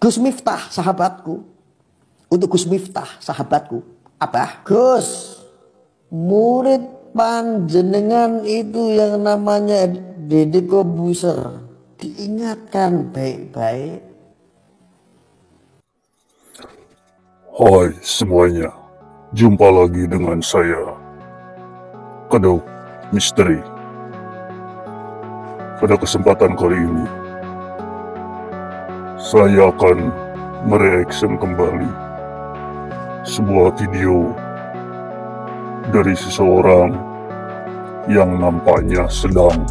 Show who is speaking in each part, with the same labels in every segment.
Speaker 1: Gus Miftah sahabatku, untuk Gus Miftah sahabatku, Abah, Gus, murid panjenengan itu yang namanya Deddy Kobuser, diingatkan baik-baik.
Speaker 2: Hai semuanya, jumpa lagi dengan saya, Kedok Misteri. Pada kesempatan kali ini, saya akan mereaction kembali sebuah video dari seseorang yang nampaknya sedang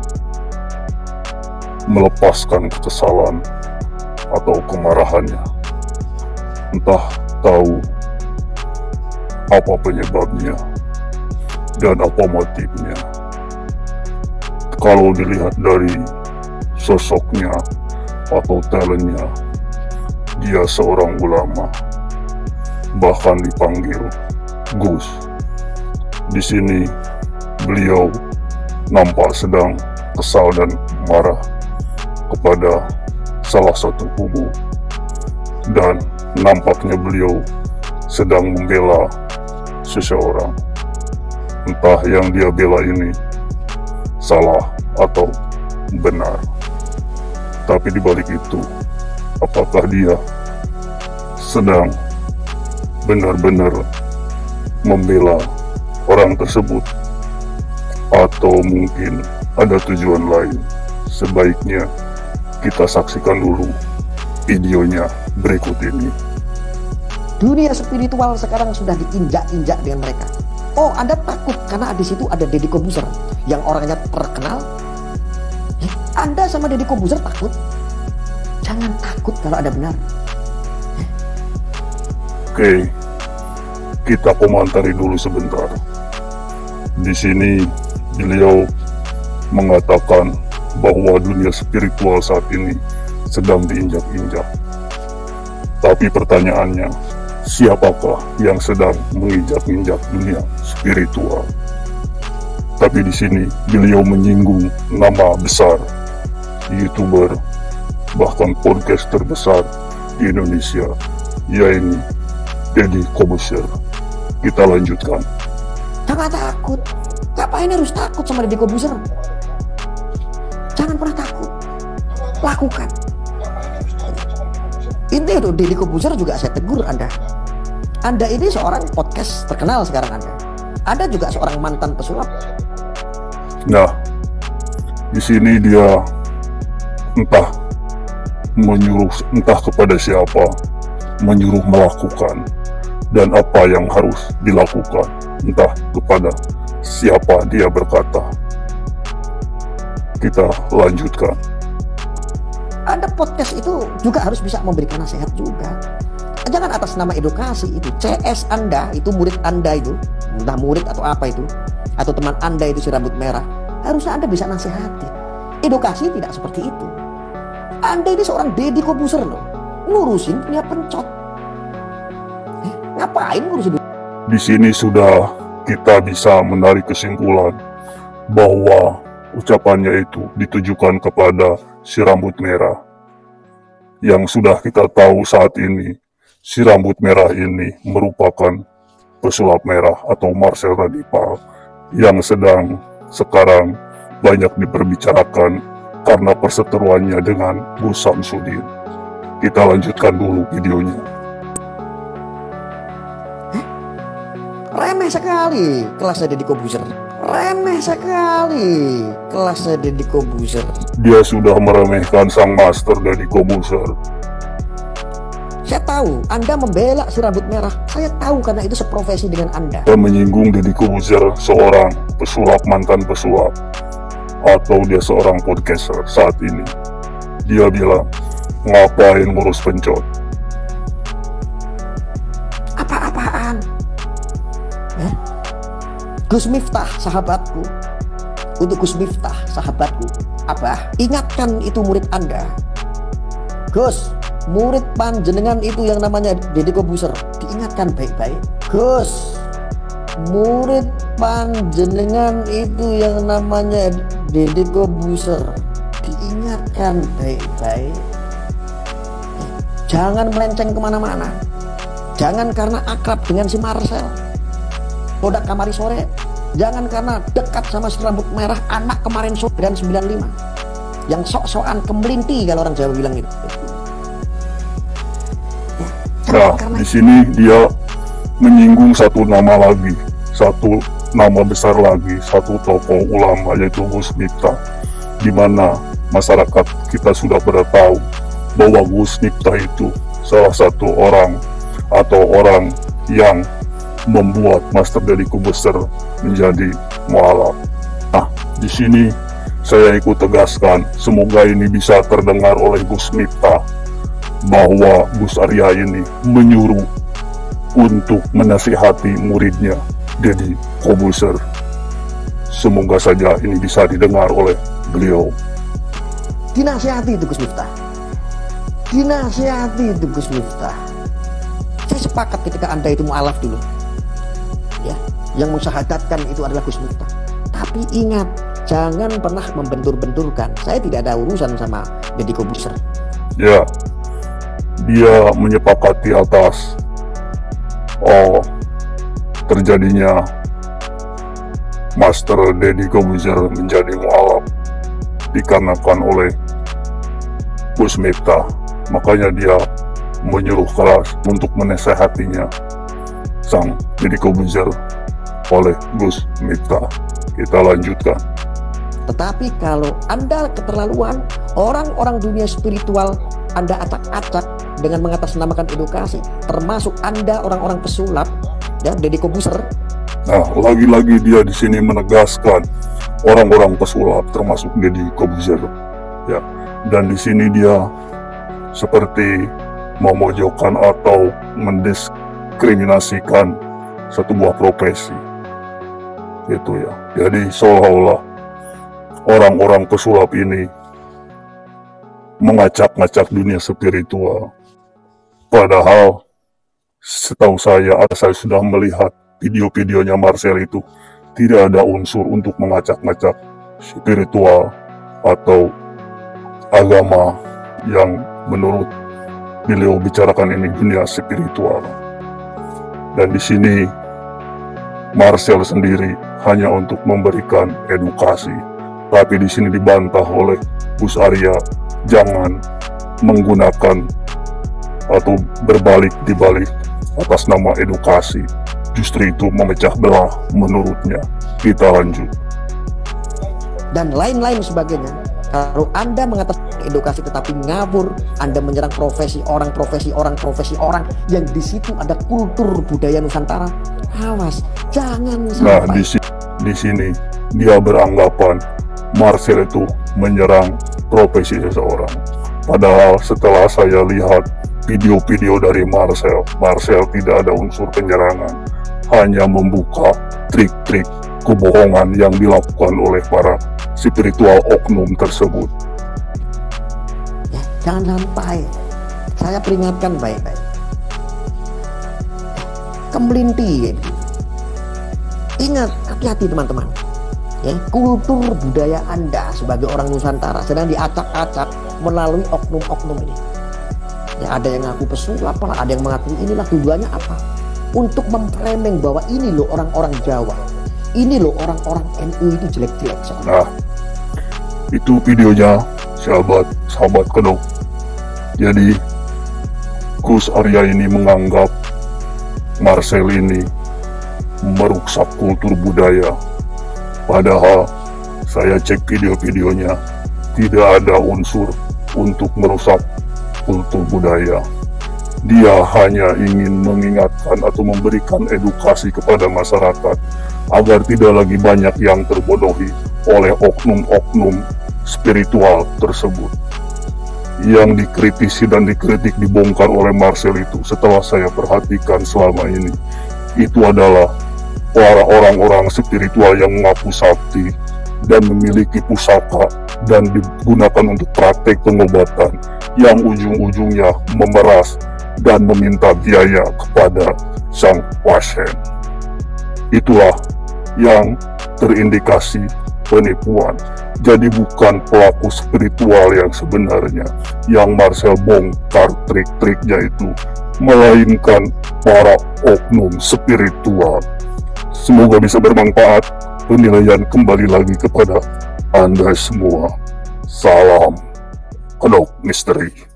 Speaker 2: melepaskan kekesalan atau kemarahannya. Entah tahu apa penyebabnya dan apa motifnya. Kalau dilihat dari sosoknya atau talentnya, dia seorang ulama, bahkan dipanggil Gus. Di sini beliau nampak sedang kesal dan marah kepada salah satu kubu, dan nampaknya beliau sedang membela seseorang. Entah yang dia bela ini salah atau benar. Tapi dibalik itu, apakah dia sedang benar-benar membela orang tersebut, atau mungkin ada tujuan lain? Sebaiknya kita saksikan dulu videonya berikut ini.
Speaker 1: Dunia spiritual sekarang sudah diinjak-injak dengan mereka. Oh, Anda takut karena di situ ada Deddy Kobuser yang orangnya terkenal? Anda sama Deddy Kobuser takut? Jangan takut kalau ada benar.
Speaker 2: Oke, kita komentari dulu sebentar. Di sini beliau mengatakan bahwa dunia spiritual saat ini sedang diinjak-injak. Tapi pertanyaannya, siapakah yang sedang menginjak-injak dunia spiritual? Tapi di sini beliau menyinggung nama besar YouTuber, bahkan podcast terbesar di Indonesia, yaitu Deddy Kobuser. Kita lanjutkan.
Speaker 1: Jangan takut. Ngapain harus takut sama Deddy Kobuser? Jangan pernah takut. Lakukan. Intinya tuh, Deddy Kobuser juga saya tegur Anda. Anda ini seorang podcast terkenal sekarang Anda. Anda juga seorang mantan pesulap.
Speaker 2: Nah, di sini dia entah kepada siapa menyuruh melakukan, dan apa yang harus dilakukan, entah kepada siapa dia berkata. Kita lanjutkan.
Speaker 1: Anda podcast itu juga harus bisa memberikan nasihat juga. Jangan atas nama edukasi itu. CS Anda itu, murid Anda itu, entah murid atau apa itu, atau teman Anda itu si rambut merah, harusnya Anda bisa nasihati. Edukasi tidak seperti itu. Anda ini seorang Deddy Kobuser loh, ngurusin punya pencot. Ngapain ngurusin?
Speaker 2: Di sini sudah kita bisa menarik kesimpulan bahwa ucapannya itu ditujukan kepada si rambut merah. Yang sudah kita tahu saat ini, si rambut merah ini merupakan pesulap merah atau Marcel Radipal yang sedang sekarang banyak diperbicarakan karena perseteruannya dengan Gus Samsudin. Kita lanjutkan dulu videonya.
Speaker 1: Remeh sekali kelasnya Deddy Kobuser. Remeh sekali kelasnya Deddy Kobuser.
Speaker 2: Dia sudah meremehkan sang master Deddy Kobuser.
Speaker 1: Saya tahu Anda membela si rambut merah. Saya tahu karena itu seprofesi dengan Anda.
Speaker 2: Dia menyinggung Deddy Kobuser seorang pesulap, mantan pesulap, atau dia seorang podcaster saat ini. Dia bilang, ngapain ngurus pencot?
Speaker 1: Apa-apaan? Gus Miftah sahabatku, untuk Gus Miftah sahabatku, Abah, ingatkan itu murid Anda. Gus, murid panjenengan itu yang namanya Deddy Kobuser, diingatkan baik-baik. Gus, murid panjenengan itu yang namanya Deddy Kobuser, diingatkan baik-baik. Jangan melenceng kemana-mana. Jangan karena akrab dengan si Marcel Bodak Kamari Sore. Jangan karena dekat sama si rambut merah anak kemarin sore dan 95 yang sok-sokan kemelinti kalau orang Jawa bilang gitu.
Speaker 2: Nah, di sini dia menyinggung satu nama lagi, satu nama besar lagi, satu tokoh ulama, yaitu Gus Miftah, di mana masyarakat kita sudah pada tahu bahwa Gus Miftah itu salah satu orang atau orang yang membuat Master Deddy Corbuzier menjadi mualaf. Nah, di sini saya ikut tegaskan, semoga ini bisa terdengar oleh Gus Miftah, bahwa Gus Arya ini menyuruh untuk menasihati muridnya Deddy Corbuzier. Semoga saja ini bisa didengar oleh beliau.
Speaker 1: Dinasihati itu Gus Miftah. Dinasihati itu Gus Miftah. Saya sepakat ketika Anda itu mualaf dulu, ya, yang mensyahadatkan itu adalah Gus Miftah. Tapi ingat, jangan pernah membentur-benturkan. Saya tidak ada urusan sama Deddy Corbuzier.
Speaker 2: Ya, dia menyepakati atas terjadinya Master Deddy Corbuzier menjadi mualaf dikarenakan oleh Gus Miftah. Makanya dia menyuruh keras untuk menasehatinya sang Deddy Corbuzier oleh Gus Miftah. Kita lanjutkan.
Speaker 1: Tetapi kalau Anda keterlaluan, orang-orang dunia spiritual Anda acak-acak dengan mengatasnamakan edukasi, termasuk Anda orang-orang pesulap, ya, Deddy Corbuzier.
Speaker 2: Nah, lagi-lagi dia di sini menegaskan orang-orang pesulap, termasuk Deddy Corbuzier, ya. Dan di sini dia seperti memojokkan atau mendiskriminasikan sebuah profesi, itu ya. Jadi seolah-olah orang-orang pesulap ini mengacak-ngacak dunia spiritual. Padahal setahu saya sudah melihat video-videonya Marcel itu, tidak ada unsur untuk mengacak-ngacak spiritual atau agama yang menurut beliau bicarakan ini dunia spiritual. Dan di sini Marcel sendiri hanya untuk memberikan edukasi, tapi di sini dibantah oleh Gus Arya, jangan menggunakan atau berbalik dibalik atas nama edukasi, justru itu memecah belah menurutnya. Kita lanjut.
Speaker 1: Dan lain-lain sebagainya. Kalau Anda mengatakan edukasi tetapi ngabur, Anda menyerang profesi orang yang di situ ada kultur budaya Nusantara. Awas, jangan sampai.
Speaker 2: Nah, di sini dia beranggapan Marcel itu menyerang profesi seseorang. Padahal setelah saya lihat video-video dari Marcel tidak ada unsur penyerangan, hanya membuka trik-trik kebohongan yang dilakukan oleh para spiritual oknum tersebut.
Speaker 1: Ya, jangan sampai. Saya peringatkan baik-baik. Kemelinti. Ingat, hati-hati teman-teman. Ya, kultur budaya Anda sebagai orang Nusantara sedang diacak-acak melalui oknum-oknum ini. Ya, ada yang ngaku pesulap, ada yang mengaku inilah, tujuannya apa? Untuk memframing bahwa ini loh orang-orang Jawa, ini loh orang-orang NU itu jelek-jelek.
Speaker 2: Nah, itu videonya sahabat kedok. Jadi Gus Arya ini menganggap Marcel ini merusak kultur budaya. Padahal saya cek video-videonya, tidak ada unsur untuk merusak kultur budaya. Dia hanya ingin mengingatkan atau memberikan edukasi kepada masyarakat agar tidak lagi banyak yang terbodohi oleh oknum-oknum spiritual tersebut. Yang dikritisi dan dikritik dibongkar oleh Marcel itu, setelah saya perhatikan selama ini, itu adalah para orang-orang spiritual yang mengaku sakti dan memiliki pusaka dan digunakan untuk praktek pengobatan yang ujung-ujungnya memeras dan meminta biaya kepada sang pasien. Itulah yang terindikasi penipuan. Jadi bukan pelaku spiritual yang sebenarnya yang Marcel bongkar trik-triknya itu, melainkan para oknum spiritual. Semoga bisa bermanfaat. Penilaian kembali lagi kepada Anda semua. Salam Kedok Misteri.